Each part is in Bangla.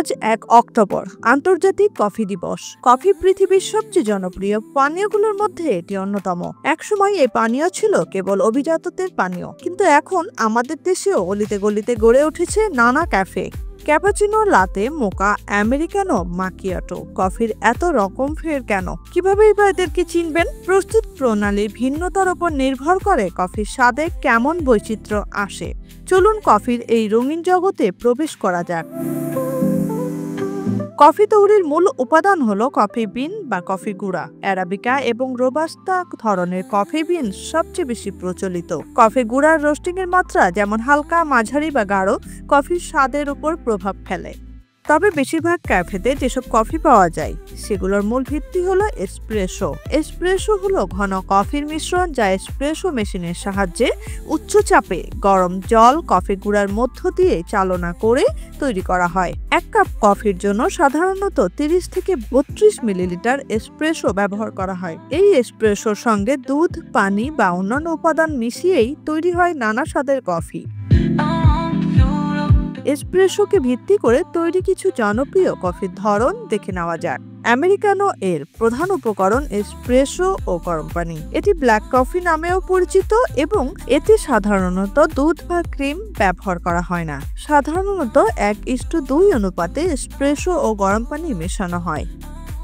আজ 1 অক্টোবর আন্তর্জাতিক কফি দিবস। কফি পৃথিবীর সবচেয়ে জনপ্রিয় পানীয়গুলোর মধ্যে এটি অন্যতম। একসময় এই পানীয় ছিল কেবল অভিজাতদের পানীয়, কিন্তু এখন আমাদের দেশেও অলিতে গলিতে গড়ে উঠেছে নানা ক্যাফে। ক্যাপাচিনো, লাতে, মোকা, আমেরিকানো, মাকিয়াটো। কফির এত রকম ফের কেন? কিভাবেই বা এদেরকে চিনবেন? প্রস্তুত প্রণালীর ভিন্নতার উপর নির্ভর করে কফির স্বাদে কেমন বৈচিত্র্য আসে। চলুন কফির এই রঙিন জগতে প্রবেশ করা যাক। কফি তৈরির মূল উপাদান হলো কফি বিন বা কফি গুঁড়া। অ্যারাবিকা এবং রোবাস্তা ধরনের কফি বিন সবচেয়ে বেশি প্রচলিত। কফি গুঁড়ার রোস্টিং এর মাত্রা যেমন হালকা, মাঝারি বা গাঢ় কফির স্বাদের উপর প্রভাব ফেলে। তবে বেশিরভাগ ক্যাফেতে যেসব কফি পাওয়া যায় সেগুলোর মূল ভিত্তি হলো এসপ্রেসো। এসপ্রেসো হলো ঘন কফির মিশ্রণ যা এসপ্রেসো মেশিনের সাহায্যে উচ্চ চাপে গরম জল কফি গুঁড়ার মধ্য দিয়ে চালনা করে তৈরি করা হয়। 1 কাপ কফির জন্য সাধারণত 30 থেকে 32 মিলিলিটার এসপ্রেসো ব্যবহার করা হয়। এই এসপ্রেসোর সঙ্গে দুধ, পানি বা অন্যান্য উপাদান মিশিয়েই তৈরি হয় নানা স্বাদের কফি। এসপ্রেসোকে ভিত্তি করে তৈরি কিছু জনপ্রিয় কফির ধরন দেখে নেওয়া যাক। আমেরিকানো এর প্রধান উপকরণ এসপ্রেসো ও গরম পানি। এটি ব্ল্যাক কফি নামেও পরিচিত এবং এতে সাধারণত দুধ বা ক্রিম ব্যবহার করা হয় না। সাধারণত 1:2 অনুপাতে এসপ্রেসো ও গরম পানি মেশানো হয়।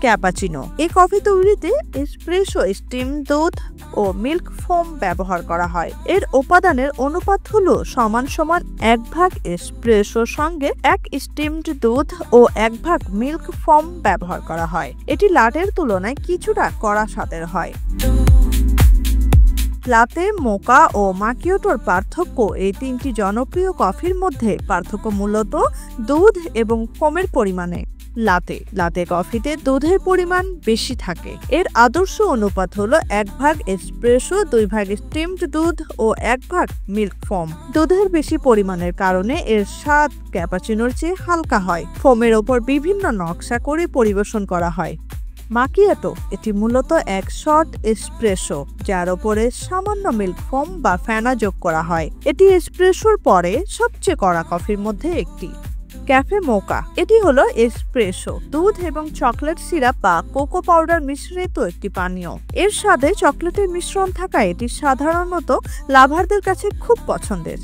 ক্যাপাচিনো। এই কফি তৈরিতে এসপ্রেসো, স্টিম দুধ ও মিল্ক ফোম ব্যবহার করা হয়। এর উপাদানের অনুপাত হলো সমান 1 ভাগ এসপ্রেসোর সঙ্গে 1 স্টিমড দুধ ও 1 ভাগ মিল্ক ফোম ব্যবহার করা হয়। এটি লাটের তুলনায় কিছুটা কড়া স্বাদের হয়। লাতে, মোকা ও মাকিয়াটোর পার্থক্য। এই 3টি জনপ্রিয় কফির মধ্যে পার্থক্য মূলত দুধ এবং ফোমের পরিমাণে। লাতে কফিতে দুধের পরিমাণ বেশি থাকে। এর আদর্শ অনুপাত হলো 1 ভাগ এসপ্রেসো, 2 ভাগ স্টিমড দুধ ও 1 ভাগ মিল্ক ফোম। দুধের বেশি পরিমাণের কারণে এর স্বাদ ক্যাপাচিনোর চেয়ে হালকা হয়। ফোমের ওপর বিভিন্ন নকশা করে পরিবেশন করা হয়। মাকিয়াটো। এটি মূলত এক শর্ট এসপ্রেসো যার ওপরে সামান্য মিল্ক ফোম বা ফেনা যোগ করা হয়। এটি এসপ্রেসোর পরে সবচেয়ে কড়া কফির মধ্যে একটি। ক্যাফে মোকা। এটি হলো এসপ্রেসো, দুধ এবং চকলেট সিরাপ বা কোকো পাউডার মিশ্রিত একটি পানীয়। এর স্বাদে চকলেটের মিশ্রণ থাকায় এটি সাধারণত লাভারদের কাছে খুব পছন্দের।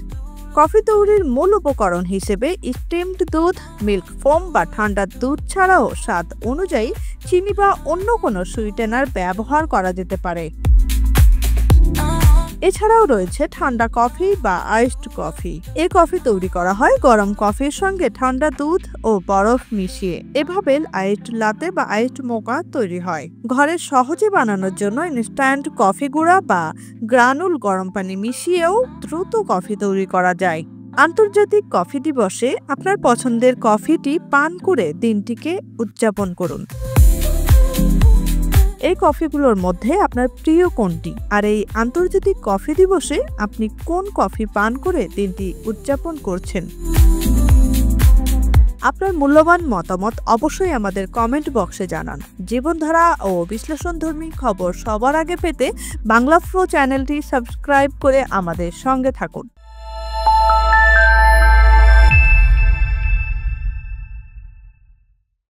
কফি তৈরির মূল উপকরণ হিসেবে স্টিমড দুধ, মিল্ক ফোম বা ঠান্ডা দুধ ছাড়াও স্বাদ অনুযায়ী চিনি বা অন্য কোনো সুইটেনার ব্যবহার করা যেতে পারে। এছাড়াও রয়েছে ঠান্ডা কফি বা আইসড কফি। এই কফি তৈরি করা হয় গরম কফির সঙ্গে ঠান্ডা দুধ ও বরফ মিশিয়ে। এভাবে আইসড লাতে বা আইসড মোকা তৈরি হয়। ঘরে সহজে বানানোর জন্য ইনস্ট্যান্ট কফি গুঁড়া বা গ্রানুল গরম পানি মিশিয়েও দ্রুত কফি তৈরি করা যায়। আন্তর্জাতিক কফি দিবসে আপনার পছন্দের কফিটি পান করে দিনটিকে উদযাপন করুন। এই কফিগুলোর মধ্যে আপনার প্রিয় কোনটি? আর এই আন্তর্জাতিক কফি দিবসে আপনি কোন কফি পান করে দিনটি উদযাপন করছেন? আপনার মূল্যবান মতামত অবশ্যই আমাদের কমেন্ট বক্সে জানান। জীবনধারা ও বিশ্লেষণধর্মী খবর সবার আগে পেতে বাংলা ফ্লো চ্যানেলটি সাবস্ক্রাইব করে আমাদের সঙ্গে থাকুন।